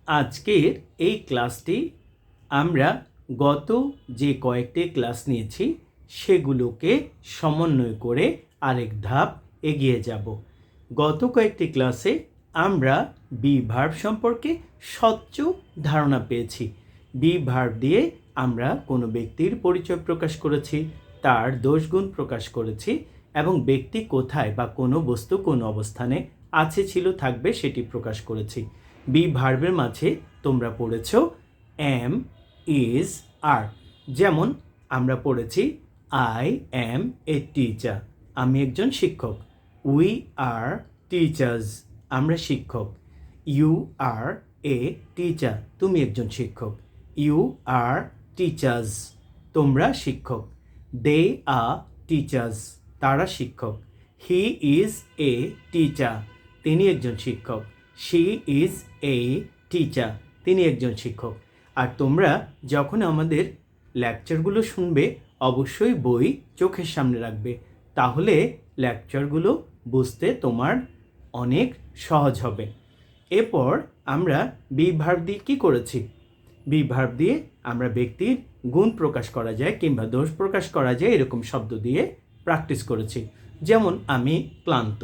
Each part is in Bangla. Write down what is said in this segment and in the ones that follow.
আজকের এই ক্লাসটি আমরা গত যে কয়েকটি ক্লাস নিয়েছি সেগুলোকে সমন্বয় করে আরেক ধাপ এগিয়ে যাব। গত কয়েকটি ক্লাসে আমরা বি ভার্ব সম্পর্কে স্বচ্ছ ধারণা পেয়েছি। বি ভার্ব দিয়ে আমরা কোনো ব্যক্তির পরিচয় প্রকাশ করেছি, তার দোষগুণ প্রকাশ করেছি এবং ব্যক্তি কোথায় বা কোনো বস্তু কোন অবস্থানে আছে, ছিল, থাকবে সেটি প্রকাশ করেছি। বি ভার্বের মাঝে তোমরা পড়েছ এম, ইজ, আর। যেমন আমরা পড়েছি আই এম এ টিচার, আমি একজন শিক্ষক। উই আর টিচার্স, আমরা শিক্ষক। ইউ আর এ টিচার, তুমি একজন শিক্ষক। ইউ আর টিচার্স, তোমরা শিক্ষক। দে আর টিচার্স, তারা শিক্ষক। হি ইজ এ টিচার, তিনি একজন শিক্ষক। শি ইজ এ টিচার, তিনি একজন শিক্ষক। আর তোমরা যখন আমাদের লেকচারগুলো শুনবে অবশ্যই বই চোখের সামনে রাখবে, তাহলে লেকচারগুলো বুঝতে তোমার অনেক সহজ হবে। এরপর আমরা বি ভার্ব দিয়ে কী করেছি? বি ভার্ব দিয়ে আমরা ব্যক্তির গুণ প্রকাশ করা যায় কিংবা দোষ প্রকাশ করা যায় এরকম শব্দ দিয়ে প্র্যাকটিস করেছি। যেমন আমি ক্লান্ত,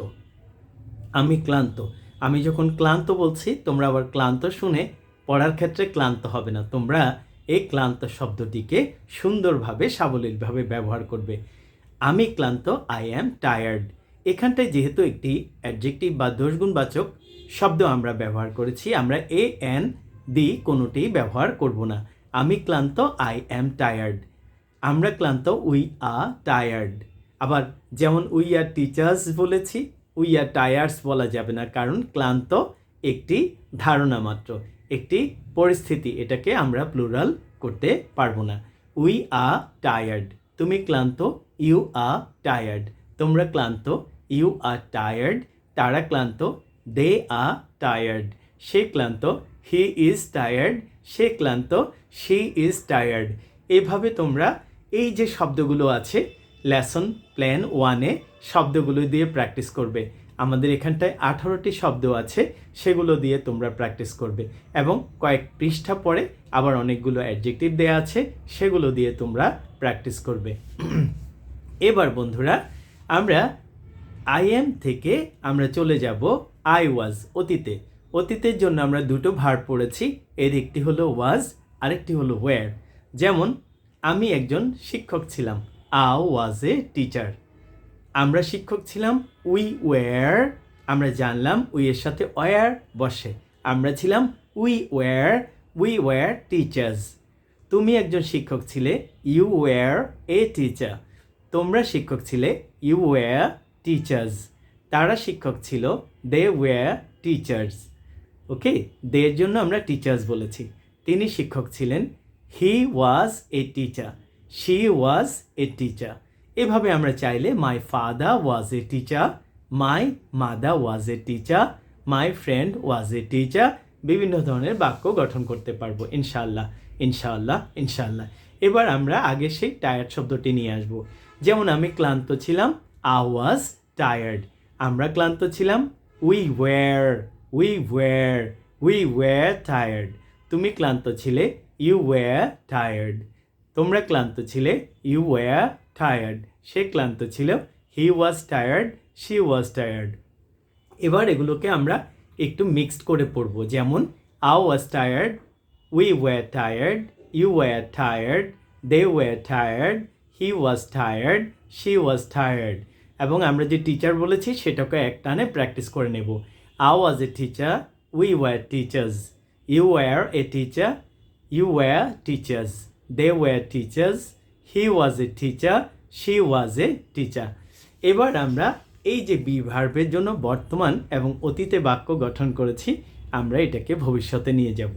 আমি ক্লান্ত। আমি যখন ক্লান্ত বলছি তোমরা আবার ক্লান্ত শুনে পড়ার ক্ষেত্রে ক্লান্ত হবে না, তোমরা এই ক্লান্ত শব্দটিকে সুন্দরভাবে সাবলীলভাবে ব্যবহার করবে। আমি ক্লান্ত, আই অ্যাম টায়ার্ড। এখানটায় যেহেতু একটি অ্যাডজেক্টিভ বা দোষগুণবাচক শব্দ আমরা ব্যবহার করেছি, আমরা এ এন দি কোনোটি ব্যবহার করব না। আমি ক্লান্ত, আই অ্যাম টায়ার্ড। আমরা ক্লান্ত, উই আর টায়ার্ড। আবার যেমন উই আর টিচার্স বলেছি, উই আর টায়ার্স বলা যাবে না, কারণ ক্লান্ত একটি ধারণা মাত্র, একটি পরিস্থিতি, এটাকে আমরা প্লুরাল করতে পারবো না। উই আর টায়ার্ড, তুমি ক্লান্ত, ইউ আর টায়ার্ড, তোমরা ক্লান্ত, ইউ আর টায়ার্ড, তারা ক্লান্ত, দে আর টায়ার্ড, সে ক্লান্ত, হি ইজ টায়ার্ড, সে ক্লান্ত, শি ইজ টায়ার্ড। এভাবে তোমরা এই যে শব্দগুলো আছে লেসন প্ল্যান 1-এ শব্দগুলো দিয়ে প্র্যাকটিস করবে। আমাদের এখানটায় 18টি শব্দ আছে, সেগুলো দিয়ে তোমরা প্র্যাকটিস করবে এবং কয়েক পৃষ্ঠা পরে আবার অনেকগুলো অ্যাডজেক্টিভ দেওয়া আছে, সেগুলো দিয়ে তোমরা প্র্যাকটিস করবে। এবার বন্ধুরা আমরা আই এম থেকে আমরা চলে যাব আই ওয়াজ, অতীতে। অতীতের জন্য আমরা দুটো ভার্ব পড়েছি, এর একটি হলো ওয়াজ, আরেকটি হলো ওয়্যার। যেমন আমি একজন শিক্ষক ছিলাম, আই ওয়াজ এ টিচার। আমরা শিক্ষক ছিলাম, উই ওয়্যার, আমরা জানলাম উই এর সাথে ওয়্যার বসে, আমরা ছিলাম উই ওয়্যার টিচার্স। তুমি একজন শিক্ষক ছিলে, ইউ ওয়্যার এ টিচার। তোমরা শিক্ষক ছিলে, ইউ ওয়্যার টিচার্স। তারা শিক্ষক ছিল, দে ওয়্যার টিচার্স। ওকে, দের জন্য আমরা টিচার্স বলেছি। তিনি শিক্ষক ছিলেন, he was a teacher, she was a teacher. এভাবে আমরা চাইলে my father was a teacher, my mother was a teacher, my friend was a teacher, বিভিন্ন ধরনের বাক্য গঠন করতে পারবো ইনশাআল্লাহ, ইনশাআল্লাহ, ইনশাআল্লাহ। এবার আমরা আগে সেই টায়ার্ড শব্দটি নিয়ে আসবো। যেমন আমি ক্লান্ত ছিলাম, আই ওয়াজ টায়ার্ড। আমরা ক্লান্ত ছিলাম, উই ওয়্যার টায়ার্ড। তুমি ক্লান্ত ছিলে, ইউ ওয়্যার টায়ার্ড। তোমরা ক্লান্ত ছিলে, ইউ ওয়্যার টায়ার্ড। সে ক্লান্ত ছিল, he was tired, she was tired. এবার এগুলোকে আমরা একটু মিক্সড করে পড়ব। যেমন I was tired, we were tired, you were tired, they were tired, he was tired, she was tired. এবং আমরা যে টিচার বলেছি সেটাকে এক টানে প্র্যাকটিস করে নেব। I was a teacher, we were teachers, you were a teacher, you were teachers, they were teachers, he was a teacher, she was a teacher. এবার আমরা এই যে বি ভার্বের জন্য বর্তমান এবং অতীতে বাক্য গঠন করেছি, আমরা এটাকে ভবিষ্যতে নিয়ে যাব।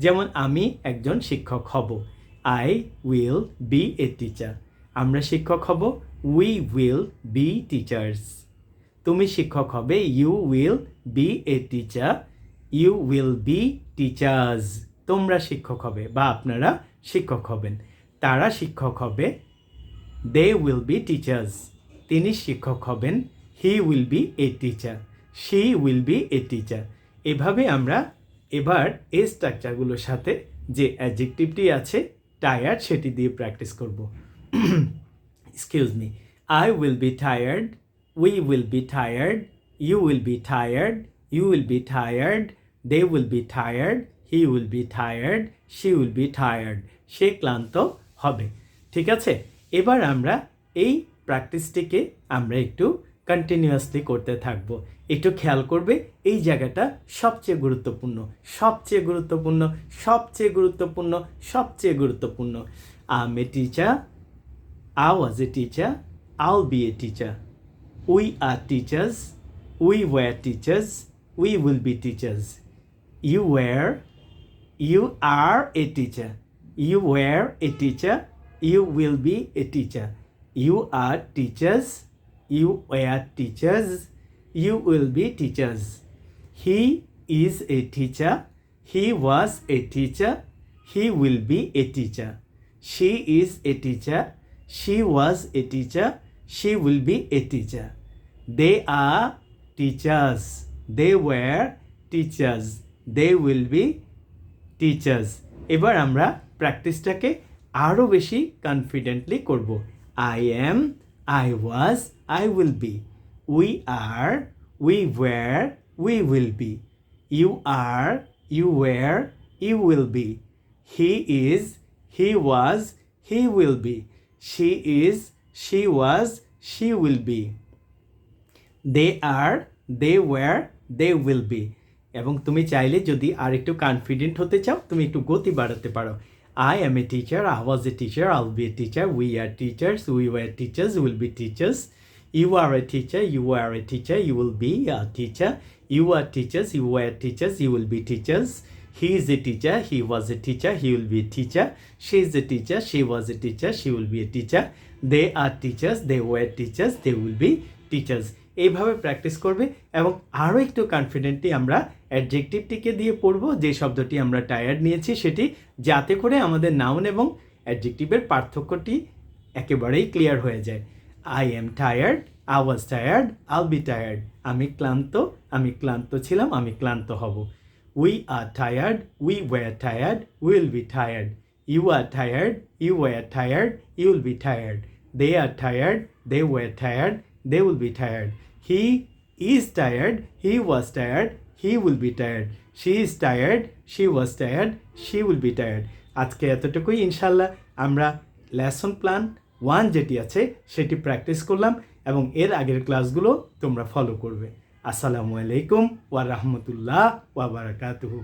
যেমন আমি একজন শিক্ষক হব, I will be a teacher. আমরা শিক্ষক হব, উই উইল বি টিচার্স। তুমি শিক্ষক হবে, you will be a teacher, you will be teachers. তোমরা শিক্ষক হবে বা আপনারা শিক্ষক হবেন। তারা শিক্ষক হবে, দে উইল বি টিচার্স। তিনি শিক্ষক হবেন, হি will be a teacher, she will be a teacher. এভাবে আমরা এবার এই স্ট্রাকচারগুলোর সাথে যে অ্যাডজেক্টিভটি আছে টায়ার্ড সেটি দিয়ে প্র্যাকটিস করব। Excuse me. I will be tired, we will be tired, you will be tired, you will be tired, they will be tired, he will be tired, she will be tired. সে ক্লান্ত হবে। ঠিক আছে, এবার আমরা এই প্র্যাকটিসটিকে আমরা একটু কন্টিনিউয়াসলি করতে থাকবো। একটু খেয়াল করবে, এই জায়গাটা সবচেয়ে গুরুত্বপূর্ণ, সবচেয়ে গুরুত্বপূর্ণ, সবচেয়ে গুরুত্বপূর্ণ, সবচেয়ে গুরুত্বপূর্ণ। I M a teacher, I was a teacher, I'll be a teacher. We are teachers, we were teachers, we will be teachers. You were, you are a teacher. You were a teacher, you will be a teacher. You are teachers, you were teachers, you will be teachers. He is a teacher, he was a teacher, he will be a teacher. She is a teacher, she was a teacher, she will be a teacher. They are teachers, they were teachers, they will be teachers. এবার আমরা প্র্যাকটিসটাকে আরও বেশি কনফিডেন্টলি করব। I am, I was, I will be. We are, we were, we will be. You are, you were, you will be. He is, he was, he will be. She is, she was, she will be. They are, they were, they will be. এবং তুমি চাইলে যদি আর একটু কনফিডেন্ট হতে চাও তুমি একটু গতি বাড়াতে পারো। I am a teacher, I was a teacher, I'll be a teacher, we are teachers, we were teachers, will be teachers. You are a teacher, you are a teacher, you will be a teacher. You are teachers, you were teachers, you will be teachers. He is a teacher, he was a teacher, he will be a teacher. She is a teacher, she was a teacher, she will be a teacher. They are teachers, they were teachers, they will be teachers. এইভাবে প্র্যাকটিস করবে এবং আরও একটু কনফিডেন্টলি আমরা অ্যাডজেক্টিভটিকে দিয়ে পড়ব, যে শব্দটি আমরা টায়ার্ড নিয়েছি সেটি, যাতে করে আমাদের নাউন এবং অ্যাডজেক্টিভের পার্থক্যটি একেবারেই ক্লিয়ার হয়ে যায়। I am tired, I was tired, I'll be tired. আমি ক্লান্ত ছিলাম, আমি ক্লান্ত হব। We are tired, we were tired, will be tired. You are tired, you were tired, you will be tired. They are tired, they were tired, they will be tired. He is tired, he was tired, he will be tired. She is tired, she was tired, she will be tired. আজকে এতটুকুই। ইনশাল্লাহ আমরা লেসন প্ল্যান 1 যেটি আছে সেটি প্র্যাকটিস করলাম এবং এর আগের ক্লাসগুলো তোমরা ফলো করবে। আসসালামু আলাইকুম ওয়া রাহমাতুল্লাহ ওয়া বারাকাতুহু।